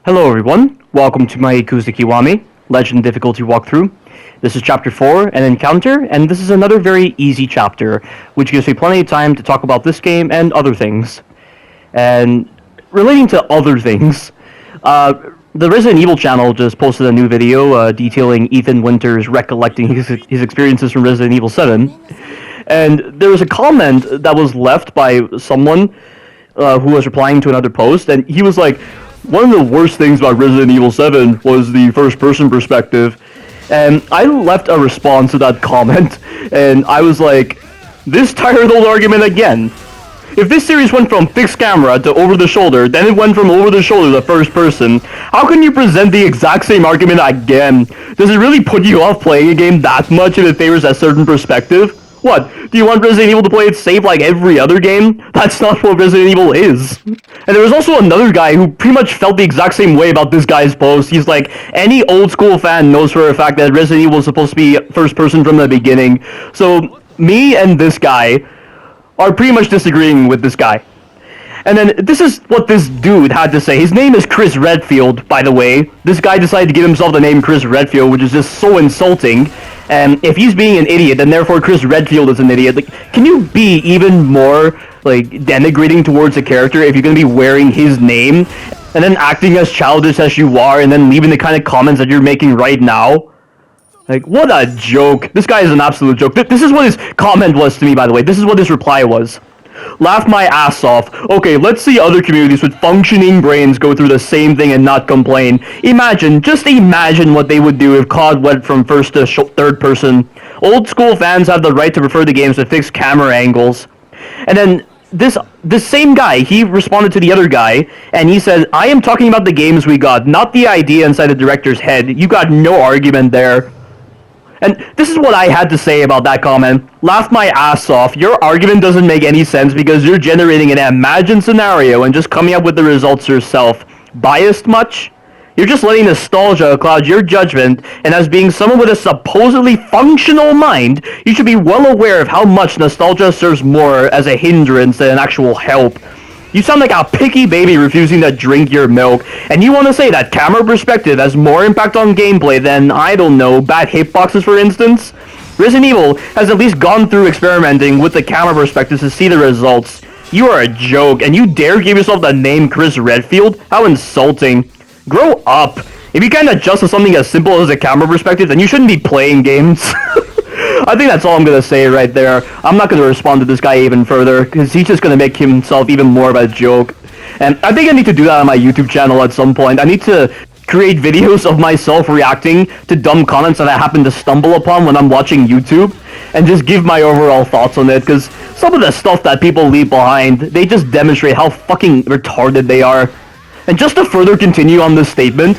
Hello everyone, welcome to my Yakuza Kiwami, Legend Difficulty Walkthrough. This is Chapter 4, an encounter, and this is another very easy chapter, which gives me plenty of time to talk about this game and other things. And relating to other things, the Resident Evil channel just posted a new video detailing Ethan Winters recollecting his experiences from Resident Evil 7. And there was a comment that was left by someone who was replying to another post, and he was like, one of the worst things about Resident Evil 7 was the first-person perspective. And I left a response to that comment, and I was like, this tired old argument again. If this series went from fixed camera to over-the-shoulder, then it went from over-the-shoulder to first-person, how can you present the exact same argument again? Does it really put you off playing a game that much if it favors a certain perspective? What? Do you want Resident Evil to play it safe like every other game? That's not what Resident Evil is. And there was also another guy who pretty much felt the exact same way about this guy's post. He's like, any old school fan knows for a fact that Resident Evil is supposed to be first person from the beginning. So, me and this guy are pretty much disagreeing with this guy. And then, this is what this dude had to say. His name is Chris Redfield, by the way. This guy decided to give himself the name Chris Redfield, which is just so insulting. And if he's being an idiot, then therefore Chris Redfield is an idiot. Like, can you be even more, like, denigrating towards a character if you're gonna be wearing his name, and then acting as childish as you are, and then leaving the kind of comments that you're making right now? Like, what a joke. This guy is an absolute joke. This is what his comment was to me, by the way. This is what his reply was. Laugh my ass off. Okay, let's see other communities with functioning brains go through the same thing and not complain. Just imagine what they would do if COD went from first to third person. Old school fans have the right to prefer the games with fixed camera angles. And then this same guy, he responded to the other guy, and he said, I am talking about the games we got, not the idea inside the director's head. You got no argument there. And this is what I had to say about that comment. Laugh my ass off. Your argument doesn't make any sense because you're generating an imagined scenario and just coming up with the results yourself. Biased much? You're just letting nostalgia cloud your judgment, and as being someone with a supposedly functional mind, you should be well aware of how much nostalgia serves more as a hindrance than an actual help. You sound like a picky baby refusing to drink your milk, and you want to say that camera perspective has more impact on gameplay than, I don't know, bad hitboxes for instance? Resident Evil has at least gone through experimenting with the camera perspective to see the results. You are a joke, and you dare give yourself the name Chris Redfield? How insulting. Grow up. If you can't adjust to something as simple as a camera perspective, then you shouldn't be playing games. I think that's all I'm going to say right there. I'm not going to respond to this guy even further, because he's just going to make himself even more of a joke. And I think I need to do that on my YouTube channel at some point. I need to create videos of myself reacting to dumb comments that I happen to stumble upon when I'm watching YouTube, and just give my overall thoughts on it, because some of the stuff that people leave behind, they just demonstrate how fucking retarded they are. And just to further continue on this statement,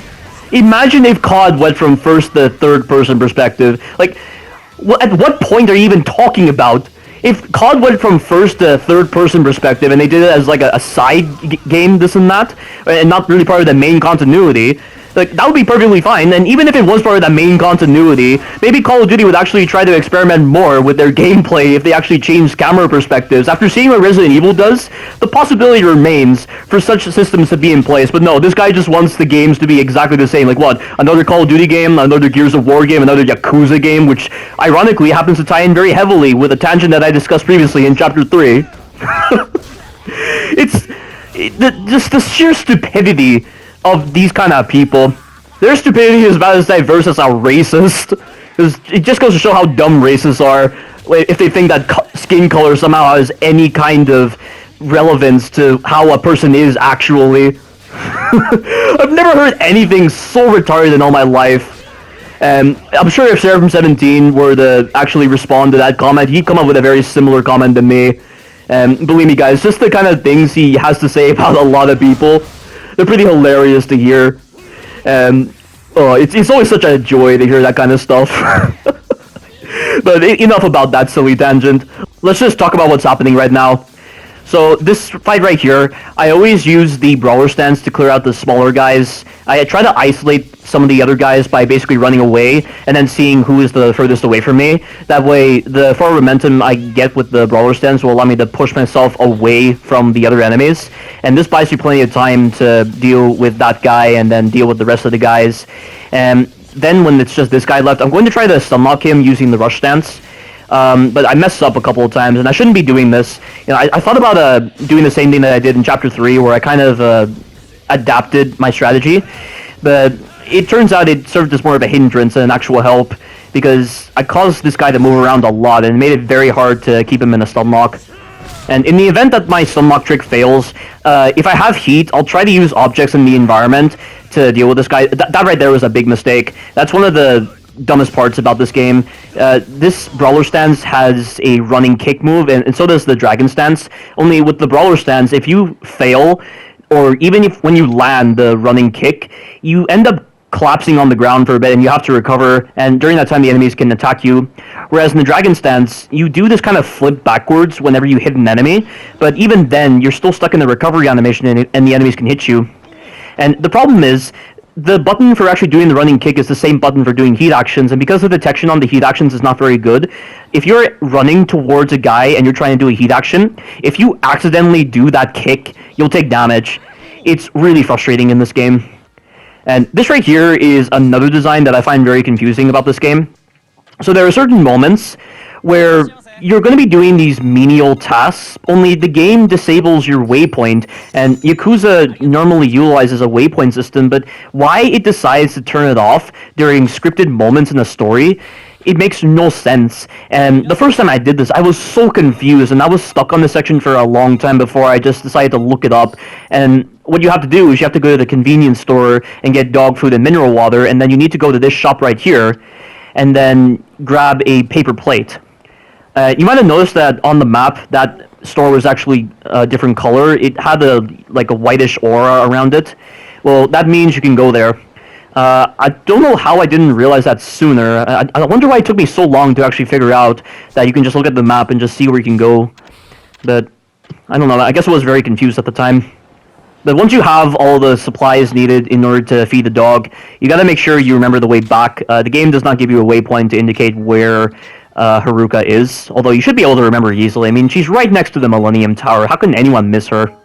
imagine if COD went from first to third person perspective. Like, at what point are you even talking about? If COD went from first to third person perspective and they did it as like a side game, this and that, and not really part of the main continuity, like, that would be perfectly fine. And even if it was part of the main continuity, maybe Call of Duty would actually try to experiment more with their gameplay if they actually changed camera perspectives. After seeing what Resident Evil does, the possibility remains for such systems to be in place. But no, this guy just wants the games to be exactly the same. Like what? Another Call of Duty game, another Gears of War game, another Yakuza game, which ironically happens to tie in very heavily with a tangent that I discussed previously in Chapter 3. Just the sheer stupidity of these kind of people. Their stupidity is about as diverse as a racist. It just goes to show how dumb racists are if they think that skin color somehow has any kind of relevance to how a person is actually. I've never heard anything so retarded in all my life. And I'm sure if Seraphim 17 were to actually respond to that comment, he'd come up with a very similar comment to me. And believe me guys, just the kind of things he has to say about a lot of people, they're pretty hilarious to hear. And it's always such a joy to hear that kind of stuff. But enough about that silly tangent. Let's just talk about what's happening right now. So this fight right here, I always use the brawler stance to clear out the smaller guys. I try to isolate some of the other guys by basically running away and then seeing who is the furthest away from me. That way, the forward momentum I get with the brawler stance will allow me to push myself away from the other enemies. And this buys you plenty of time to deal with that guy and then deal with the rest of the guys. And then when it's just this guy left, I'm going to try to stun lock him using the rush stance. But I messed up a couple of times, and I shouldn't be doing this. You know, I thought about doing the same thing that I did in Chapter 3, where I kind of adapted my strategy, but it turns out it served as more of a hindrance than an actual help, because I caused this guy to move around a lot, and it made it very hard to keep him in a stun lock. And in the event that my stun lock trick fails, if I have heat, I'll try to use objects in the environment to deal with this guy. That right there was a big mistake. That's one of the dumbest parts about this game. This brawler stance has a running kick move, and so does the dragon stance. Only with the brawler stance, if you fail, or even if when you land the running kick, you end up collapsing on the ground for a bit and you have to recover, and during that time the enemies can attack you. Whereas in the dragon stance, you do this kind of flip backwards whenever you hit an enemy, but even then you're still stuck in the recovery animation and the enemies can hit you. And the problem is, the button for actually doing the running kick is the same button for doing heat actions, and because the detection on the heat actions is not very good, if you're running towards a guy and you're trying to do a heat action, if you accidentally do that kick, you'll take damage. It's really frustrating in this game. And this right here is another design that I find very confusing about this game. So there are certain moments where you're going to be doing these menial tasks, only the game disables your waypoint, and Yakuza normally utilizes a waypoint system, but why it decides to turn it off during scripted moments in the story, it makes no sense. And the first time I did this, I was so confused, and I was stuck on this section for a long time before I just decided to look it up. And what you have to do is you have to go to the convenience store and get dog food and mineral water, and then you need to go to this shop right here, and then grab a paper plate. You might have noticed that on the map, that store was actually a different color. It had a whitish aura around it. Well, that means you can go there. I don't know how I didn't realize that sooner. I wonder why it took me so long to actually figure out that you can just look at the map and just see where you can go. But, I don't know, I guess I was very confused at the time. But once you have all the supplies needed in order to feed the dog, you gotta make sure you remember the way back. The game does not give you a waypoint to indicate where Haruka is, although you should be able to remember easily. I mean, she's right next to the Millennium Tower. How can anyone miss her?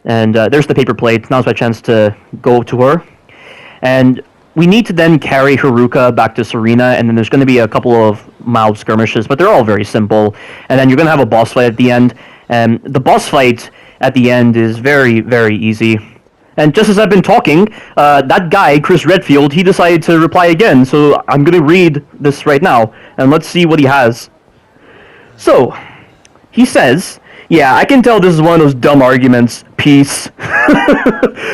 And there's the paper plate. Now's my chance to go to her. And we need to then carry Haruka back to Serena, and then there's going to be a couple of mild skirmishes, but they're all very simple. And then you're going to have a boss fight at the end. And the boss fight at the end is very, very easy. And just as I've been talking, that guy, Chris Redfield, he decided to reply again, so I'm going to read this right now, and let's see what he has. So, he says, "Yeah, I can tell this is one of those dumb arguments. Peace."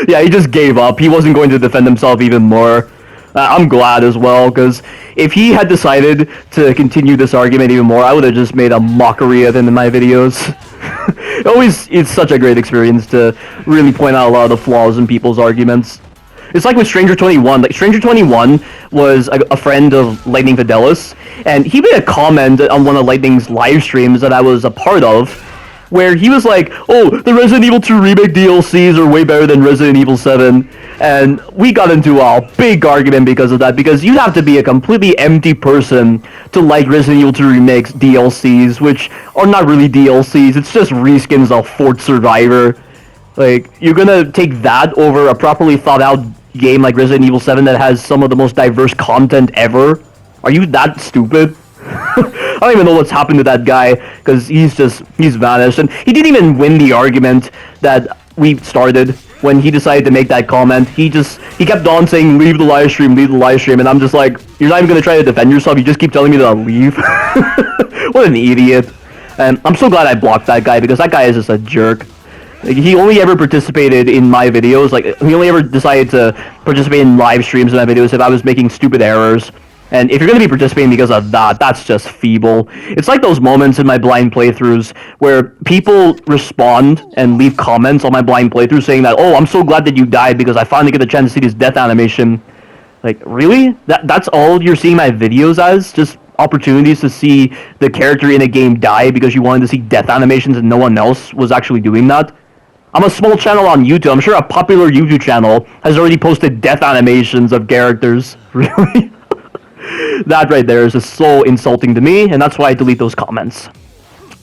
Yeah, he just gave up. He wasn't going to defend himself even more. I'm glad as well, because if he had decided to continue this argument even more, I would have just made a mockery of him in my videos. It's such a great experience to really point out a lot of the flaws in people's arguments. It's like with Stranger 21. Like, Stranger 21 was a friend of Lightning Fidelis, and he made a comment on one of Lightning's live streams that I was a part of, where he was like, "Oh, the Resident Evil 2 Remake DLCs are way better than Resident Evil 7. And we got into a big argument because of that, because you'd have to be a completely empty person to like Resident Evil 2 Remake's DLCs, which are not really DLCs, it's just reskins of Fort Survivor. Like, you're gonna take that over a properly thought out game like Resident Evil 7 that has some of the most diverse content ever? Are you that stupid?" I don't even know what's happened to that guy, because he's vanished, and he didn't even win the argument that we started when he decided to make that comment. He kept on saying, leave the live stream, and I'm just like, you're not even going to try to defend yourself, you just keep telling me to leave? What an idiot. And I'm so glad I blocked that guy, because that guy is just a jerk. Like, he only ever participated in my videos, like, he only ever decided to participate in live streams in my videos if I was making stupid errors. And if you're going to be participating because of that, that's just feeble. It's like those moments in my blind playthroughs where people respond and leave comments on my blind playthrough saying that, "Oh, I'm so glad that you died because I finally get the chance to see this death animation." Like, really? That's all you're seeing my videos as? Just opportunities to see the character in a game die because you wanted to see death animations and no one else was actually doing that. I'm a small channel on YouTube. I'm sure a popular YouTube channel has already posted death animations of characters. Really? That right there is just so insulting to me, and that's why I delete those comments.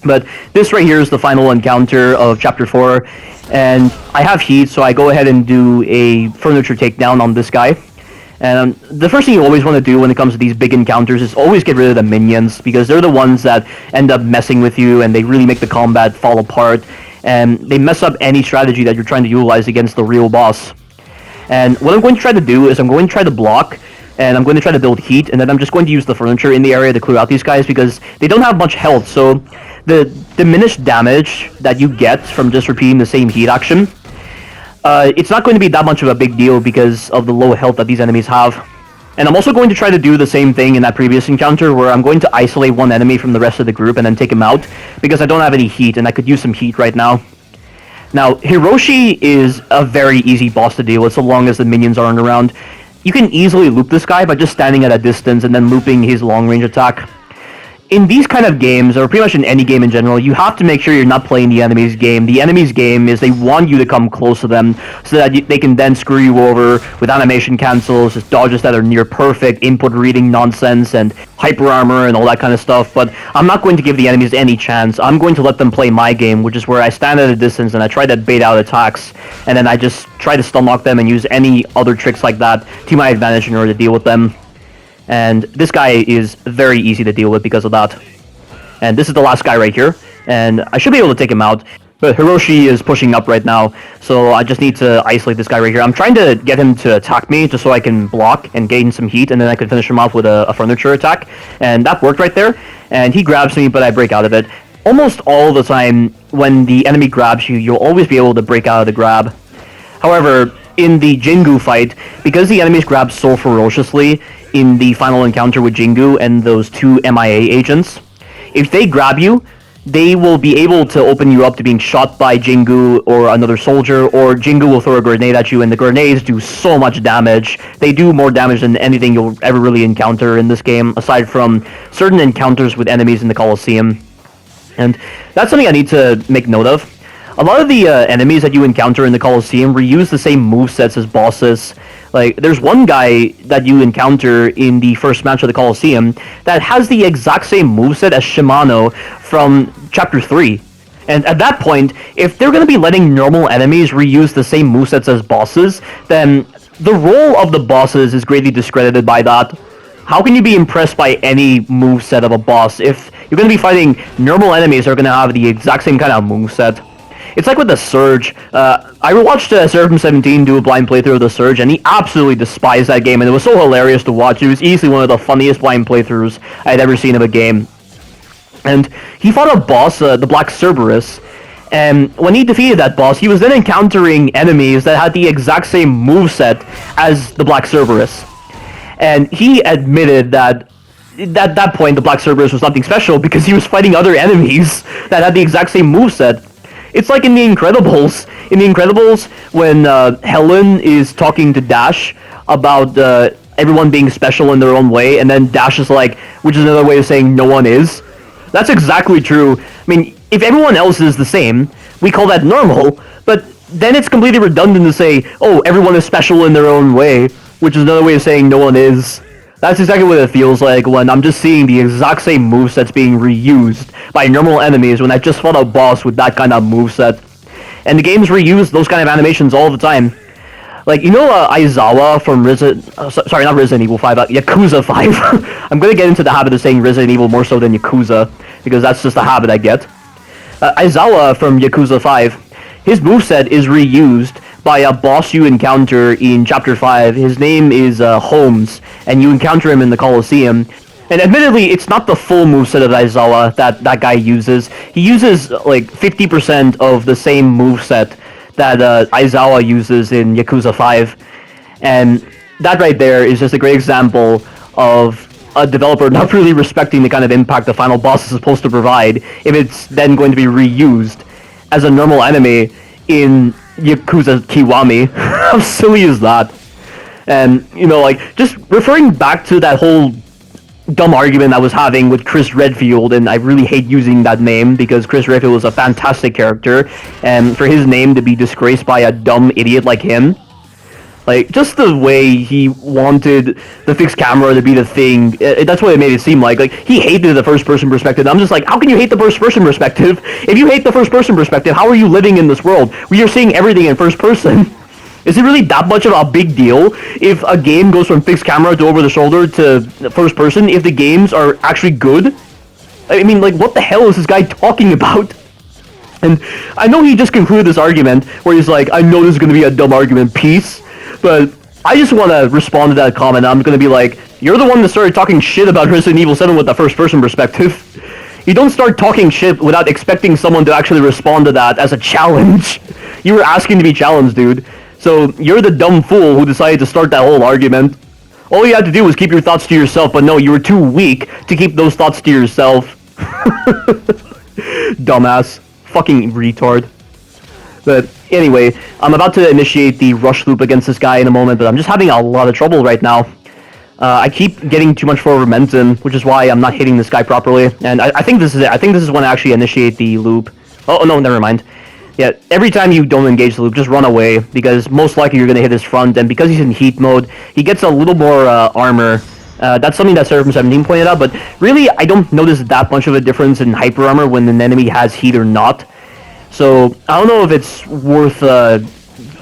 But this right here is the final encounter of Chapter 4, and I have heat, so I go ahead and do a furniture takedown on this guy. And the first thing you always want to do when it comes to these big encounters is always get rid of the minions, because they're the ones that end up messing with you, and they really make the combat fall apart, and they mess up any strategy that you're trying to utilize against the real boss. And what I'm going to try to do is I'm going to try to block, and I'm going to try to build heat, and then I'm just going to use the furniture in the area to clear out these guys, because they don't have much health, so the diminished damage that you get from just repeating the same heat action, it's not going to be that much of a big deal because of the low health that these enemies have. And I'm also going to try to do the same thing in that previous encounter, where I'm going to isolate one enemy from the rest of the group and then take him out, because I don't have any heat, and I could use some heat right now. Now, Hiroshi is a very easy boss to deal with so long as the minions aren't around. You can easily loop this guy by just standing at a distance and then looping his long-range attack. In these kind of games, or pretty much in any game in general, you have to make sure you're not playing the enemy's game. The enemy's game is they want you to come close to them so that they can then screw you over with animation cancels, just dodges that are near perfect, input reading nonsense, and hyper armor and all that kind of stuff. But I'm not going to give the enemies any chance. I'm going to let them play my game, which is where I stand at a distance and I try to bait out attacks, and then I just try to stun lock them and use any other tricks like that to my advantage in order to deal with them. And this guy is very easy to deal with because of that. And this is the last guy right here, and I should be able to take him out, but Hiroshi is pushing up right now, so I just need to isolate this guy right here. I'm trying to get him to attack me just so I can block and gain some heat, and then I can finish him off with a furniture attack, and that worked right there. And he grabs me, but I break out of it. Almost all the time when the enemy grabs you, you'll always be able to break out of the grab. However, in the Jingu fight, because the enemies grab so ferociously in the final encounter with Jingu and those two MIA agents, if they grab you, they will be able to open you up to being shot by Jingu or another soldier, or Jingu will throw a grenade at you, and the grenades do so much damage. They do more damage than anything you'll ever really encounter in this game, aside from certain encounters with enemies in the Colosseum. And that's something I need to make note of. A lot of the enemies that you encounter in the Colosseum reuse the same movesets as bosses. Like, there's one guy that you encounter in the first match of the Colosseum that has the exact same moveset as Shimano from Chapter 3. And at that point, if they're going to be letting normal enemies reuse the same movesets as bosses, then the role of the bosses is greatly discredited by that. How can you be impressed by any moveset of a boss if you're going to be fighting normal enemies that are going to have the exact same kind of moveset? It's like with the Surge. I watched Seraphim 17 do a blind playthrough of the Surge, and he absolutely despised that game, and it was so hilarious to watch. It was easily one of the funniest blind playthroughs I'd ever seen of a game. And he fought a boss, the Black Cerberus, and when he defeated that boss, he was then encountering enemies that had the exact same moveset as the Black Cerberus. And he admitted that at that point, the Black Cerberus was nothing special because he was fighting other enemies that had the exact same moveset. It's like in The Incredibles. In The Incredibles, when Helen is talking to Dash about everyone being special in their own way, and then Dash is like, which is another way of saying no one is. That's exactly true. I mean, if everyone else is the same, we call that normal, but then it's completely redundant to say, oh, everyone is special in their own way, which is another way of saying no one is. That's exactly what it feels like when I'm just seeing the exact same movesets being reused by normal enemies when I just fought a boss with that kind of moveset. And the games reuse those kind of animations all the time. Like, you know Aizawa from not Resident Evil 5, Yakuza 5? I'm gonna get into the habit of saying Resident Evil more so than Yakuza, because that's just a habit I get. Aizawa from Yakuza 5, his moveset is reused by a boss you encounter in Chapter 5. His name is Holmes, and you encounter him in the Colosseum. And admittedly, it's not the full moveset of Aizawa that guy uses. He uses like 50% of the same moveset that Aizawa uses in Yakuza 5. And that right there is just a great example of a developer not really respecting the kind of impact the final boss is supposed to provide if it's then going to be reused as a normal enemy in Yakuza Kiwami. How silly is that? And, you know, like, just referring back to that whole dumb argument I was having with Chris Redfield, and I really hate using that name because Chris Redfield was a fantastic character, and for his name to be disgraced by a dumb idiot like him, like, just the way he wanted the fixed camera to be the thing, that's what it made it seem like. Like, he hated the first-person perspective. I'm just like, how can you hate the first-person perspective? If you hate the first-person perspective, how are you living in this world where you're seeing everything in first person? Is it really that much of a big deal if a game goes from fixed camera to over the shoulder to first person if the games are actually good? I mean, like, what the hell is this guy talking about? And I know he just concluded this argument where he's like, I know this is going to be a dumb argument, peace. But I just want to respond to that comment. I'm going to be like, you're the one that started talking shit about Resident Evil 7 with the first-person perspective. You don't start talking shit without expecting someone to actually respond to that as a challenge. You were asking to be challenged, dude. So you're the dumb fool who decided to start that whole argument. All you had to do was keep your thoughts to yourself, but no, you were too weak to keep those thoughts to yourself. Dumbass. Fucking retard. But anyway, I'm about to initiate the rush loop against this guy in a moment, but I'm just having a lot of trouble right now. I keep getting too much forward momentum, which is why I'm not hitting this guy properly. And I think this is it. I think this is when I actually initiate the loop. Oh, no, never mind. Yeah, every time you don't engage the loop, just run away, because most likely you're going to hit his front, and because he's in heat mode, he gets a little more armor. That's something that Seraphim17 pointed out, but really, I don't notice that much of a difference in hyper armor when an enemy has heat or not. So, I don't know if it's worth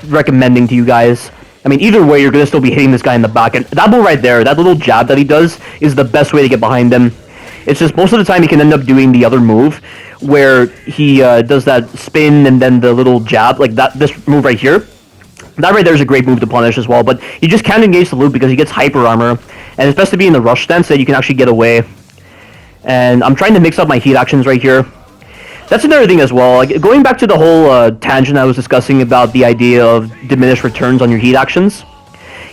recommending to you guys. I mean, either way, you're going to still be hitting this guy in the back. And that move right there, that little jab that he does, is the best way to get behind him. It's just most of the time he can end up doing the other move, where he does that spin and then the little jab, like that. This move right here. That right there is a great move to punish as well, but you just can't engage the loop because he gets hyper armor. And it's best to be in the rush stance so that you can actually get away. And I'm trying to mix up my heat actions right here. That's another thing as well. Like, going back to the whole tangent I was discussing about the idea of diminished returns on your heat actions,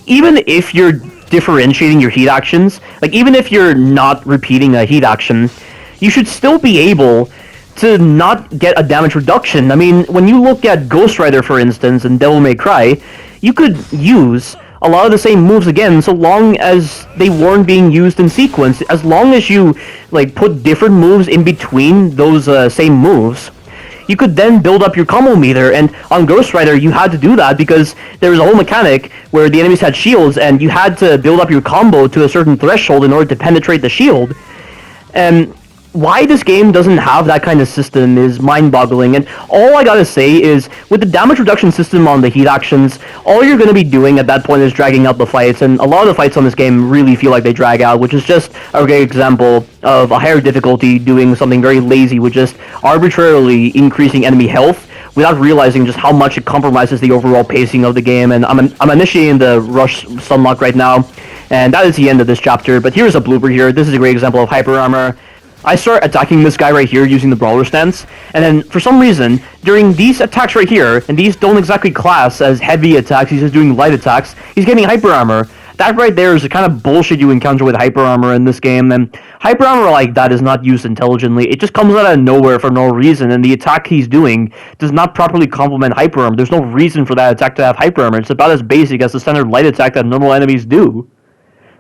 even if you're differentiating your heat actions, like even if you're not repeating a heat action, you should still be able to not get a damage reduction. I mean, when you look at Ghost Rider, for instance, and Devil May Cry, you could use a lot of the same moves again, so long as they weren't being used in sequence. As long as you like put different moves in between those same moves, you could then build up your combo meter. And on Ghost Rider, you had to do that because there was a whole mechanic where the enemies had shields, and you had to build up your combo to a certain threshold in order to penetrate the shield. And why this game doesn't have that kind of system is mind-boggling, and all I gotta say is, with the damage reduction system on the heat actions, all you're gonna be doing at that point is dragging out the fights, and a lot of the fights on this game really feel like they drag out, which is just a great example of a higher difficulty doing something very lazy with just arbitrarily increasing enemy health without realizing just how much it compromises the overall pacing of the game. And I'm initiating the rush stunlock right now, and that is the end of this chapter, but here's a blooper here. This is a great example of hyper armor. I start attacking this guy right here using the brawler stance, and then for some reason, during these attacks right here, and these don't exactly class as heavy attacks, he's just doing light attacks, he's getting hyper armor. That right there is the kind of bullshit you encounter with hyper armor in this game, and hyper armor like that is not used intelligently. It just comes out of nowhere for no reason, and the attack he's doing does not properly complement hyper armor. There's no reason for that attack to have hyper armor. It's about as basic as the standard light attack that normal enemies do.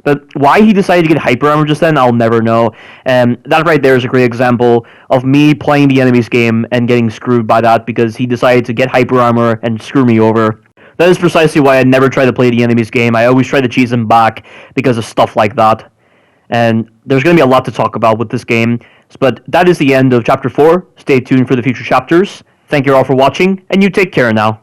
But why he decided to get hyper armor just then, I'll never know. And that right there is a great example of me playing the enemy's game and getting screwed by that because he decided to get hyper armor and screw me over. That is precisely why I never try to play the enemy's game. I always try to cheese him back because of stuff like that. And there's going to be a lot to talk about with this game. But that is the end of Chapter 4. Stay tuned for the future chapters. Thank you all for watching, and you take care now.